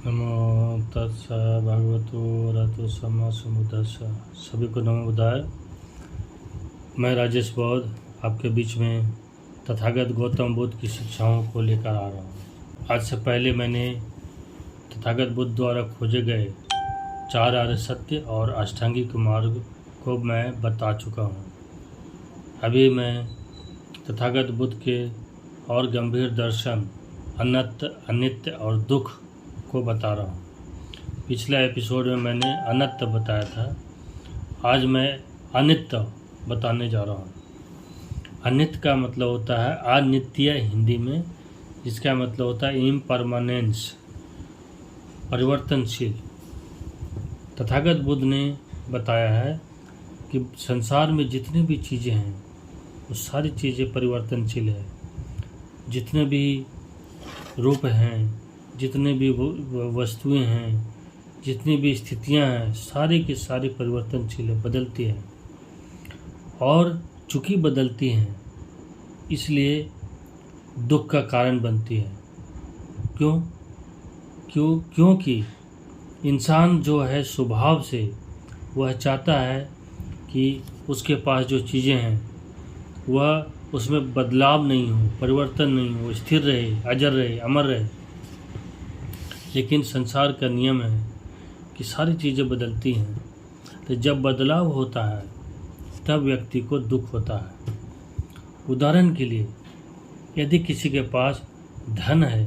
नमो तस्सा भगवतो अरहतो सम्मा सम्बुद्धस्सा। सभी को नमो बुद्धाय। मैं राजेश बौद्ध आपके बीच में तथागत गौतम बुद्ध की शिक्षाओं को लेकर आ रहा हूँ। आज से पहले मैंने तथागत बुद्ध द्वारा खोजे गए 4 आर्य सत्य और अष्टांगिक मार्ग को मैं बता चुका हूँ। अभी मैं तथागत बुद्ध के और गंभीर दर्शन अनित्य और दुख को बता रहा हूँ। पिछला एपिसोड में मैंने अनित्य बताया था, आज मैं अनित्य बताने जा रहा हूँ। अनित्य का मतलब होता है अनित्य हिंदी में, जिसका मतलब होता है इम्परमानेंस, परिवर्तनशील। तथागत बुद्ध ने बताया है कि संसार में जितनी भी चीज़ें हैं वो सारी चीज़ें परिवर्तनशील है। जितने भी रूप हैं, जितने भी वस्तुएं हैं, जितनी भी स्थितियां हैं, सारी की सारी परिवर्तनशील है, बदलती हैं। और चूँकि बदलती हैं इसलिए दुख का कारण बनती है। क्योंकि इंसान जो है स्वभाव से वह चाहता है कि उसके पास जो चीज़ें हैं वह उसमें बदलाव नहीं हो, परिवर्तन नहीं हो, स्थिर रहे, अजर रहे, अमर रहे। लेकिन संसार का नियम है कि सारी चीज़ें बदलती हैं, तो जब बदलाव होता है तब व्यक्ति को दुख होता है। उदाहरण के लिए, यदि किसी के पास धन है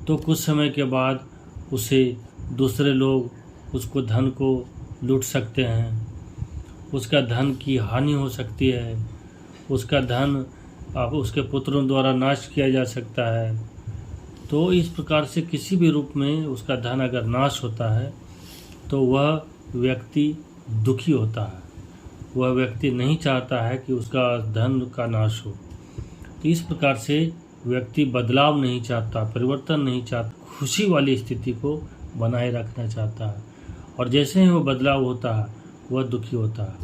तो कुछ समय के बाद उसे दूसरे लोग उसको धन को लूट सकते हैं, उसका धन की हानि हो सकती है, उसका धन उसके पुत्रों द्वारा नाश किया जा सकता है। तो इस प्रकार से किसी भी रूप में उसका धन अगर नाश होता है तो वह व्यक्ति दुखी होता है। वह व्यक्ति नहीं चाहता है कि उसका धन का नाश हो। तो इस प्रकार से व्यक्ति बदलाव नहीं चाहता, परिवर्तन नहीं चाहता, खुशी वाली स्थिति को बनाए रखना चाहता है। और जैसे ही वो बदलाव होता है वह दुखी होता है।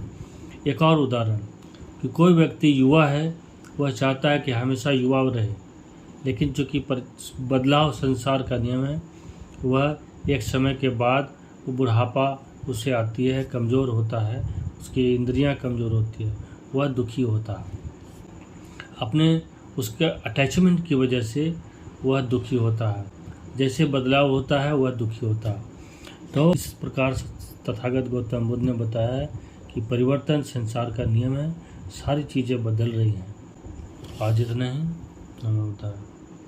एक और उदाहरण कि कोई व्यक्ति युवा है, वह चाहता है कि हमेशा युवा रहे, लेकिन चूँकि बदलाव संसार का नियम है, वह एक समय के बाद वो बुढ़ापा उसे आती है, कमज़ोर होता है, उसकी इंद्रियां कमज़ोर होती है, वह दुखी होता है। अपने उसके अटैचमेंट की वजह से वह दुखी होता है। जैसे बदलाव होता है वह दुखी होता है। तो इस प्रकार तथागत गौतम बुद्ध ने बताया है कि परिवर्तन संसार का नियम है, सारी चीज़ें बदल रही हैं। आज इतना ही, नमो बुद्धाय।